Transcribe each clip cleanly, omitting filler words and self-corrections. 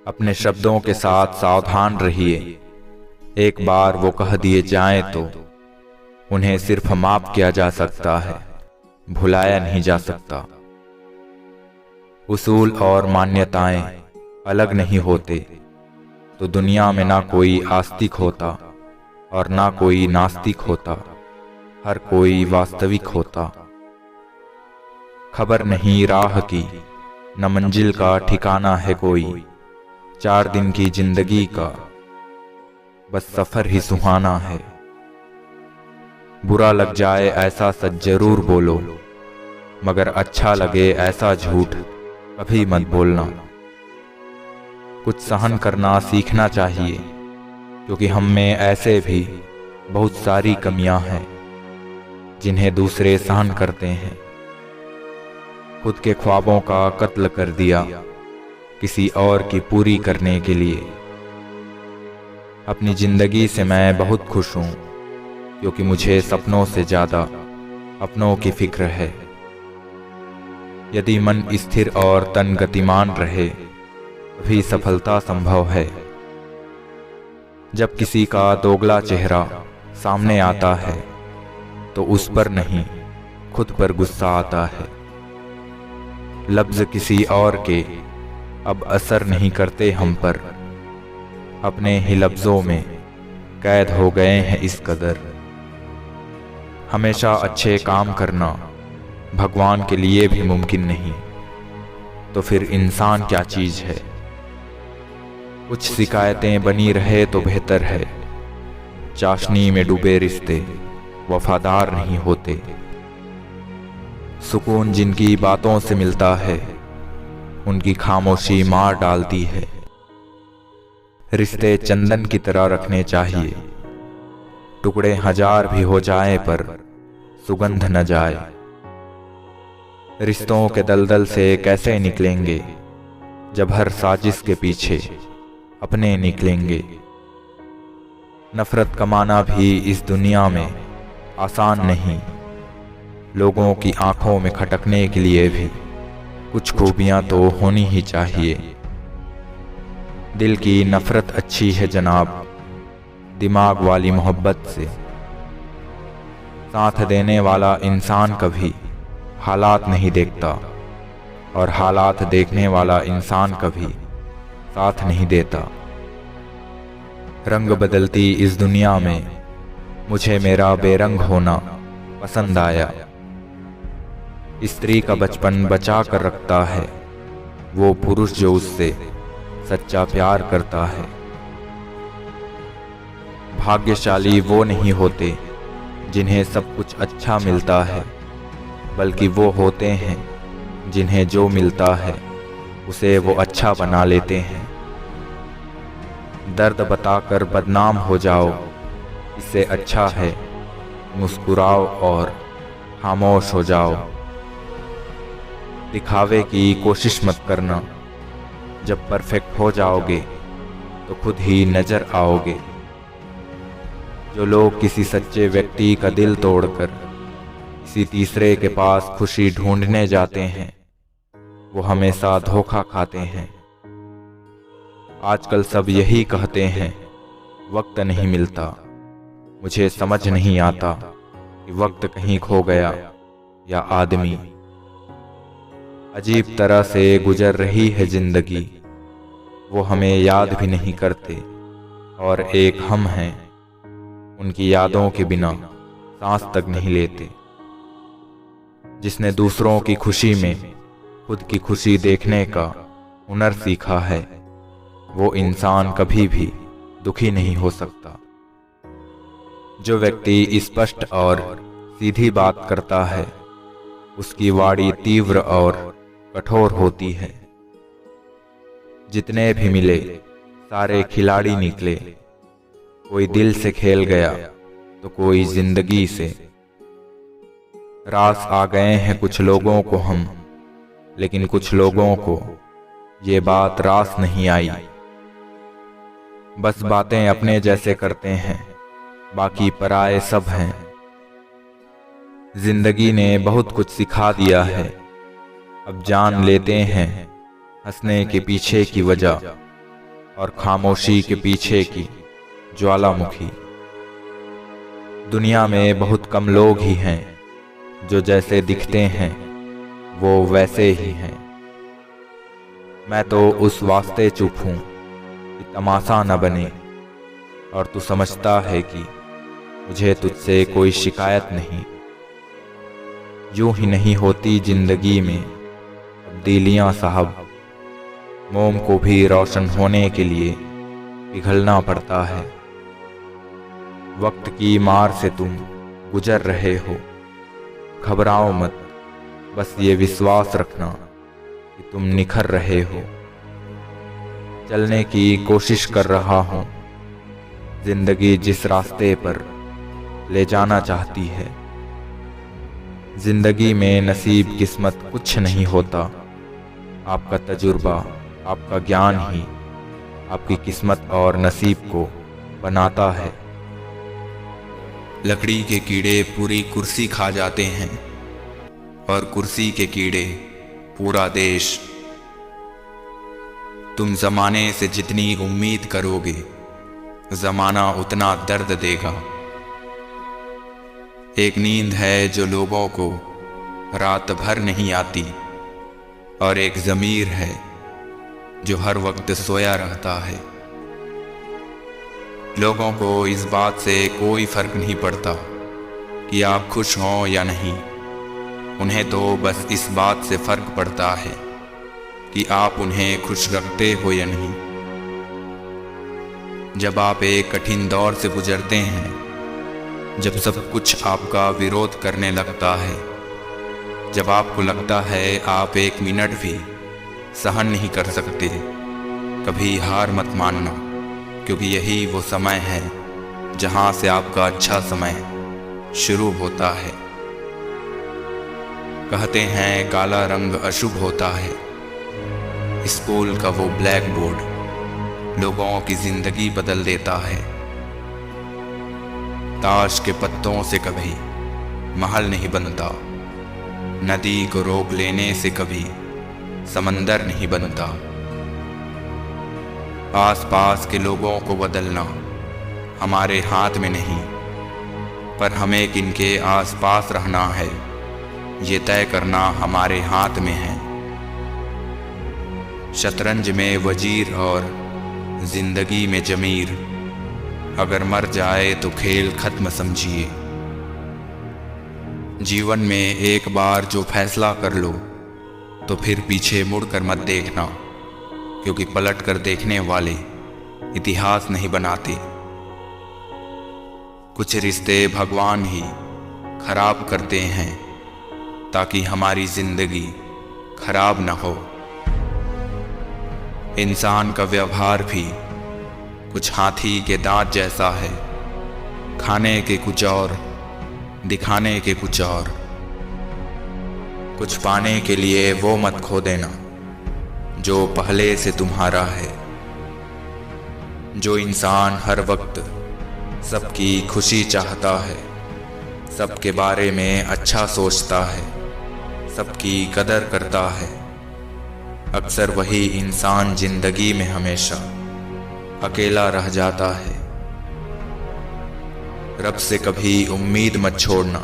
अपने शब्दों के साथ सावधान रहिए। एक बार वो कह दिए जाएं तो उन्हें सिर्फ माफ किया जा सकता है, भुलाया नहीं जा सकता। उसूल और मान्यताएं अलग नहीं होते तो दुनिया में ना कोई आस्तिक होता और ना कोई नास्तिक होता, हर कोई वास्तविक होता। खबर नहीं राह की, न मंजिल का ठिकाना है कोई, 4 दिन की जिंदगी का बस सफर ही सुहाना है। बुरा लग जाए ऐसा सच जरूर बोलो, मगर अच्छा लगे ऐसा झूठ कभी मत बोलना। कुछ सहन करना सीखना चाहिए, क्योंकि हम में ऐसे भी बहुत सारी कमियां हैं जिन्हें दूसरे सहन करते हैं। खुद के ख्वाबों का कत्ल कर दिया किसी और की पूरी करने के लिए। अपनी जिंदगी से मैं बहुत खुश हूं, क्योंकि मुझे सपनों से ज्यादा अपनों की फिक्र है। यदि मन स्थिर और तन गतिमान रहे तभी सफलता संभव है। जब किसी का दोगला चेहरा सामने आता है तो उस पर नहीं, खुद पर गुस्सा आता है। लफ्ज किसी और के अब असर नहीं करते हम पर, अपने ही लफ्जों में कैद हो गए हैं इस कदर। हमेशा अच्छे काम करना भगवान के लिए भी मुमकिन नहीं, तो फिर इंसान क्या चीज है। कुछ शिकायतें बनी रहे तो बेहतर है, चाशनी में डूबे रिश्ते वफादार नहीं होते। सुकून जिनकी बातों से मिलता है उनकी खामोशी मार डालती है। रिश्ते चंदन की तरह रखने चाहिए, टुकड़े 1000 भी हो जाए पर सुगंध न जाए। रिश्तों के दलदल से कैसे निकलेंगे जब हर साजिश के पीछे अपने निकलेंगे। नफरत कमाना भी इस दुनिया में आसान नहीं, लोगों की आंखों में खटकने के लिए भी कुछ खूबियां तो होनी ही चाहिए। दिल की नफरत अच्छी है जनाब, दिमाग वाली मोहब्बत से। साथ देने वाला इंसान कभी हालात नहीं देखता, और हालात देखने वाला इंसान कभी साथ नहीं देता। रंग बदलती इस दुनिया में मुझे मेरा बेरंग होना पसंद आया। स्त्री का बचपन बचा कर रखता है वो पुरुष जो उससे सच्चा प्यार करता है। भाग्यशाली वो नहीं होते जिन्हें सब कुछ अच्छा मिलता है, बल्कि वो होते हैं जिन्हें जो मिलता है उसे वो अच्छा बना लेते हैं। दर्द बताकर बदनाम हो जाओ, इससे अच्छा है मुस्कुराओ और खामोश हो जाओ। दिखावे की कोशिश मत करना, जब परफेक्ट हो जाओगे तो खुद ही नजर आओगे। जो लोग किसी सच्चे व्यक्ति का दिल तोड़कर किसी तीसरे के पास खुशी ढूंढने जाते हैं वो हमेशा धोखा खाते हैं। आजकल सब यही कहते हैं वक्त नहीं मिलता, मुझे समझ नहीं आता कि वक्त कहीं खो गया या आदमी। अजीब तरह से गुजर रही है जिंदगी, वो हमें याद भी नहीं करते, और एक हम हैं उनकी यादों के बिना सांस तक नहीं लेते। जिसने दूसरों की खुशी में खुद की खुशी देखने का हुनर सीखा है वो इंसान कभी भी दुखी नहीं हो सकता। जो व्यक्ति स्पष्ट और सीधी बात करता है उसकी वाणी तीव्र और कठोर होती है। जितने भी मिले सारे खिलाड़ी निकले, कोई दिल से खेल गया तो कोई जिंदगी से। रास आ गए हैं कुछ लोगों को हम, लेकिन कुछ लोगों को ये बात रास नहीं आई। बस बातें अपने जैसे करते हैं, बाकी पराये सब हैं। जिंदगी ने बहुत कुछ सिखा दिया है, अब जान लेते हैं हंसने के पीछे की वजह और खामोशी के पीछे की ज्वालामुखी। दुनिया में बहुत कम लोग ही हैं जो जैसे दिखते हैं वो वैसे ही हैं। मैं तो उस वास्ते चुप हूँ कि तमाशा न बने, और तू समझता है कि मुझे तुझसे कोई शिकायत नहीं। यूं ही नहीं होती जिंदगी में तब्दीलियां साहब, मोम को भी रोशन होने के लिए पिघलना पड़ता है। वक्त की मार से तुम गुजर रहे हो, घबराओ मत, बस ये विश्वास रखना कि तुम निखर रहे हो। चलने की कोशिश कर रहा हूँ, जिंदगी जिस रास्ते पर ले जाना चाहती है। जिंदगी में नसीब किस्मत कुछ नहीं होता, आपका तजुर्बा, आपका ज्ञान ही आपकी किस्मत और नसीब को बनाता है। लकड़ी के कीड़े पूरी कुर्सी खा जाते हैं, और कुर्सी के कीड़े पूरा देश। तुम जमाने से जितनी उम्मीद करोगे, जमाना उतना दर्द देगा। एक नींद है जो लोगों को रात भर नहीं आती, और एक ज़मीर है जो हर वक्त सोया रहता है। लोगों को इस बात से कोई फर्क नहीं पड़ता कि आप खुश हों या नहीं। उन्हें तो बस इस बात से फर्क पड़ता है कि आप उन्हें खुश रखते हो या नहीं। जब आप एक कठिन दौर से गुजरते हैं, जब सब कुछ आपका विरोध करने लगता है, जब आपको लगता है आप एक मिनट भी सहन नहीं कर सकते, कभी हार मत मानना, क्योंकि यही वो समय है जहां से आपका अच्छा समय शुरू होता है। कहते हैं काला रंग अशुभ होता है, स्कूल का वो ब्लैक बोर्ड लोगों की जिंदगी बदल देता है। ताश के पत्तों से कभी महल नहीं बनता, नदी को रोक लेने से कभी समंदर नहीं बनता। आसपास के लोगों को बदलना हमारे हाथ में नहीं, पर हमें किनके आसपास रहना है ये तय करना हमारे हाथ में है। शतरंज में वजीर और जिंदगी में जमीर, अगर मर जाए तो खेल खत्म समझिए। जीवन में एक बार जो फैसला कर लो तो फिर पीछे मुड़कर मत देखना, क्योंकि पलट कर देखने वाले इतिहास नहीं बनाते। कुछ रिश्ते भगवान ही खराब करते हैं ताकि हमारी जिंदगी खराब न हो। इंसान का व्यवहार भी कुछ हाथी के दांत जैसा है, खाने के कुछ और, दिखाने के कुछ और। कुछ पाने के लिए वो मत खो देना जो पहले से तुम्हारा है। जो इंसान हर वक्त सबकी खुशी चाहता है, सबके बारे में अच्छा सोचता है, सबकी कदर करता है, अक्सर वही इंसान जिंदगी में हमेशा अकेला रह जाता है। रब से कभी उम्मीद मत छोड़ना,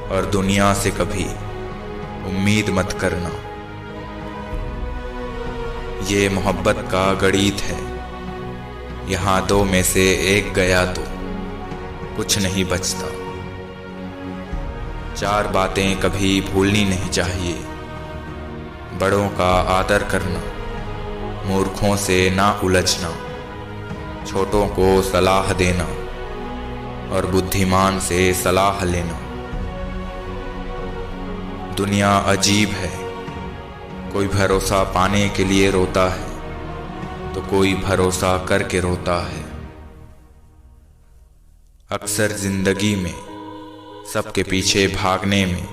और दुनिया से कभी उम्मीद मत करना। ये मोहब्बत का गणित है, यहाँ दो में से एक गया तो कुछ नहीं बचता। चार बातें कभी भूलनी नहीं चाहिए, बड़ों का आदर करना, मूर्खों से ना उलझना, छोटों को सलाह देना और बुद्धिमान से सलाह लेना। दुनिया अजीब है, कोई भरोसा पाने के लिए रोता है तो कोई भरोसा करके रोता है। अक्सर जिंदगी में सबके पीछे भागने में,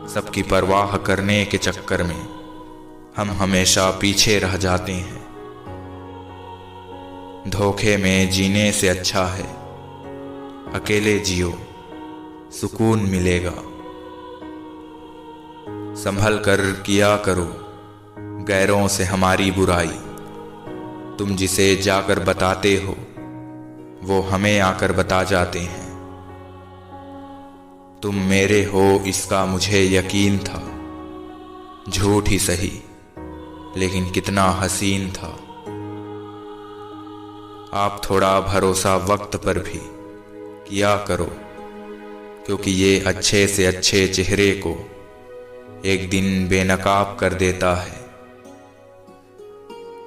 सबकी परवाह करने के चक्कर में हम हमेशा पीछे रह जाते हैं। धोखे में जीने से अच्छा है अकेले जियो, सुकून मिलेगा। संभल कर किया करो गैरों से हमारी बुराई, तुम जिसे जाकर बताते हो वो हमें आकर बता जाते हैं। तुम मेरे हो इसका मुझे यकीन था, झूठ ही सही लेकिन कितना हसीन था। आप थोड़ा भरोसा वक्त पर भी किया करो, क्योंकि ये अच्छे से अच्छे चेहरे को एक दिन बेनकाब कर देता है।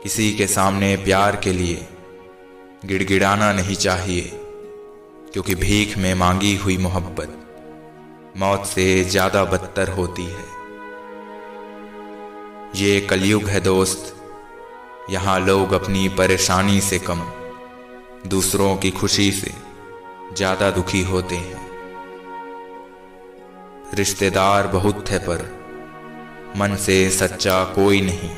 किसी के सामने प्यार के लिए गिड़गिड़ाना नहीं चाहिए, क्योंकि भीख में मांगी हुई मोहब्बत मौत से ज्यादा बदतर होती है। ये कलयुग है दोस्त, यहाँ लोग अपनी परेशानी से कम दूसरों की खुशी से ज्यादा दुखी होते हैं। रिश्तेदार बहुत है पर मन से सच्चा कोई नहीं।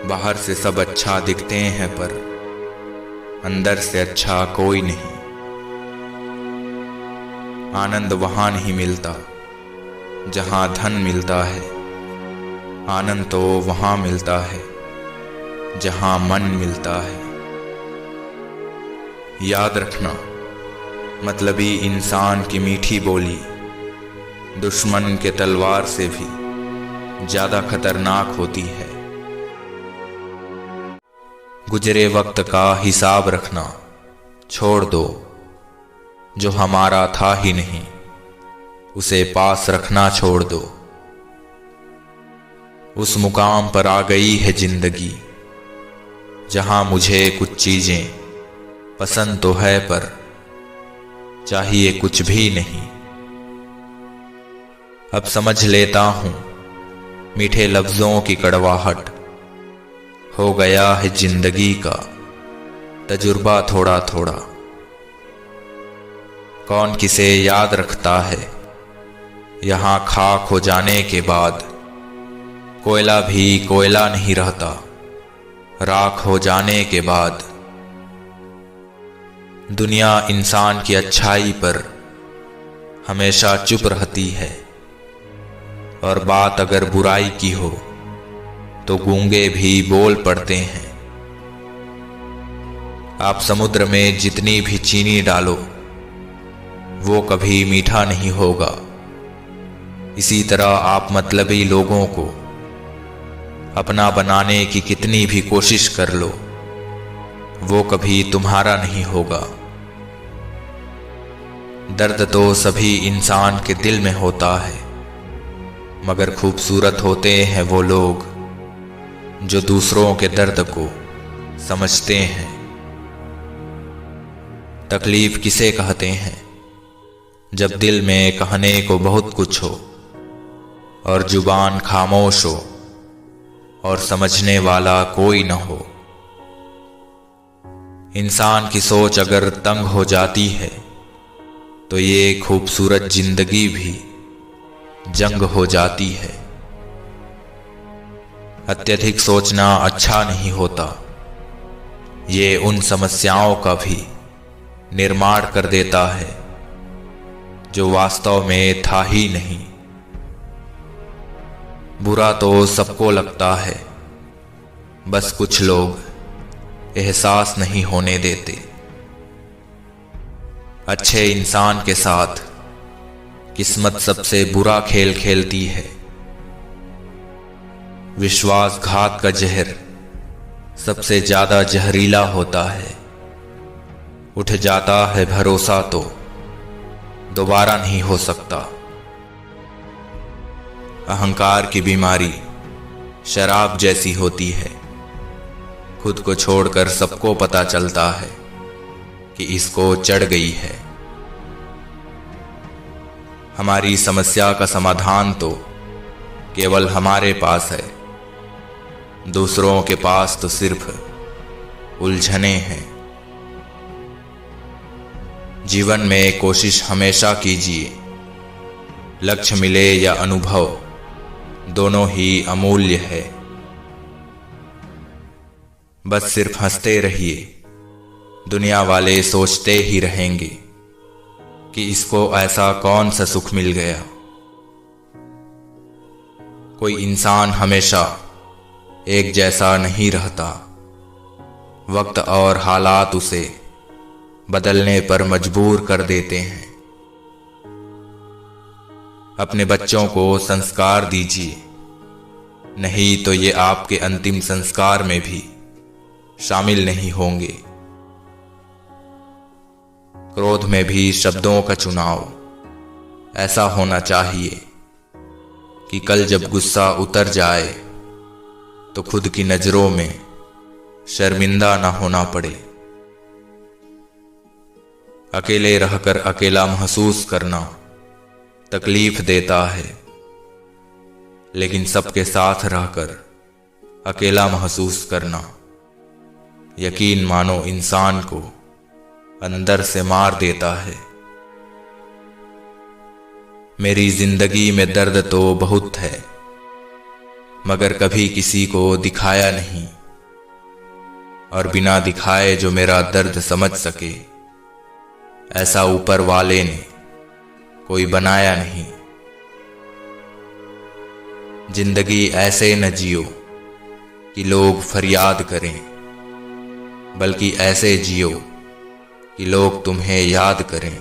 बाहर से सब अच्छा दिखते हैं पर अंदर से अच्छा कोई नहीं। आनंद वहां नहीं मिलता जहां धन मिलता है, आनंद तो वहां मिलता है जहां मन मिलता है। याद रखना, मतलबी इंसान की मीठी बोली दुश्मन के तलवार से भी ज्यादा खतरनाक होती है। गुजरे वक्त का हिसाब रखना छोड़ दो, जो हमारा था ही नहीं उसे पास रखना छोड़ दो। उस मुकाम पर आ गई है जिंदगी जहां मुझे कुछ चीजें पसंद तो है पर चाहिए कुछ भी नहीं। अब समझ लेता हूं मीठे लफ्जों की कड़वाहट, हो गया है जिंदगी का तजुर्बा थोड़ा थोड़ा। कौन किसे याद रखता है यहाँ खाक हो जाने के बाद, कोयला भी कोयला नहीं रहता राख हो जाने के बाद। दुनिया इंसान की अच्छाई पर हमेशा चुप रहती है, और बात अगर बुराई की हो तो गूंगे भी बोल पड़ते हैं। आप समुद्र में जितनी भी चीनी डालो वो कभी मीठा नहीं होगा। इसी तरह आप मतलबी लोगों को अपना बनाने की कितनी भी कोशिश कर लो वो कभी तुम्हारा नहीं होगा। दर्द तो सभी इंसान के दिल में होता है, मगर खूबसूरत होते हैं वो लोग जो दूसरों के दर्द को समझते हैं। तकलीफ किसे कहते हैं? जब दिल में कहने को बहुत कुछ हो और जुबान खामोश हो और समझने वाला कोई न हो। इंसान की सोच अगर तंग हो जाती है तो ये खूबसूरत जिंदगी भी जंग हो जाती है। अत्यधिक सोचना अच्छा नहीं होता, ये उन समस्याओं का भी निर्माण कर देता है जो वास्तव में था ही नहीं। बुरा तो सबको लगता है, बस कुछ लोग एहसास नहीं होने देते। अच्छे इंसान के साथ किस्मत सबसे बुरा खेल खेलती है। विश्वासघात का जहर सबसे ज्यादा जहरीला होता है। उठ जाता है भरोसा तो दोबारा नहीं हो सकता। अहंकार की बीमारी शराब जैसी होती है, खुद को छोड़कर सबको पता चलता है कि इसको चढ़ गई है। हमारी समस्या का समाधान तो केवल हमारे पास है, दूसरों के पास तो सिर्फ उलझने हैं। जीवन में कोशिश हमेशा कीजिए, लक्ष्य मिले या अनुभव दोनों ही अमूल्य है। बस सिर्फ हंसते रहिए, दुनिया वाले सोचते ही रहेंगे कि इसको ऐसा कौन सा सुख मिल गया। कोई इंसान हमेशा एक जैसा नहीं रहता, वक्त और हालात उसे बदलने पर मजबूर कर देते हैं। अपने बच्चों को संस्कार दीजिए, नहीं तो ये आपके अंतिम संस्कार में भी शामिल नहीं होंगे। क्रोध में भी शब्दों का चुनाव ऐसा होना चाहिए कि कल जब गुस्सा उतर जाए तो खुद की नजरों में शर्मिंदा ना होना पड़े। अकेले रहकर अकेला महसूस करना तकलीफ देता है, लेकिन सबके साथ रहकर अकेला महसूस करना यकीन मानो इंसान को अंदर से मार देता है। मेरी जिंदगी में दर्द तो बहुत है, मगर कभी किसी को दिखाया नहीं, और बिना दिखाए जो मेरा दर्द समझ सके ऐसा ऊपर वाले ने कोई बनाया नहीं। जिंदगी ऐसे न जियो कि लोग फरियाद करें, बल्कि ऐसे जियो कि लोग तुम्हें याद करें।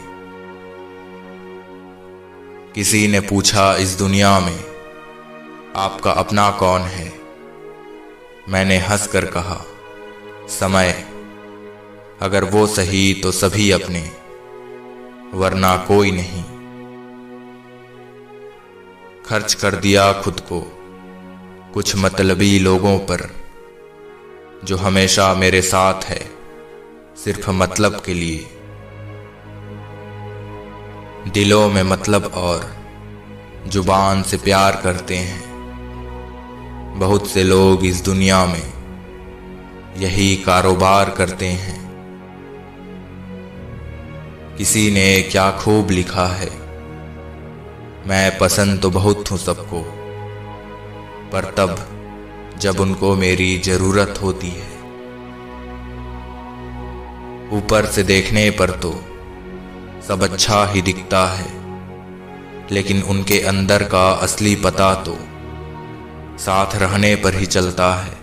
किसी ने पूछा इस दुनिया में आपका अपना कौन है? मैंने हंसकर कहा समय। अगर वो सही तो सभी अपने, वरना कोई नहीं। खर्च कर दिया खुद को कुछ मतलबी लोगों पर, जो हमेशा मेरे साथ है सिर्फ मतलब के लिए। दिलों में मतलब और जुबान से प्यार करते हैं बहुत से लोग इस दुनिया में, यही कारोबार करते हैं। किसी ने क्या खूब लिखा है, मैं पसंद तो बहुत हूं सबको, पर तब जब उनको मेरी जरूरत होती है। ऊपर से देखने पर तो सब अच्छा ही दिखता है, लेकिन उनके अंदर का असली पता तो साथ रहने पर ही चलता है।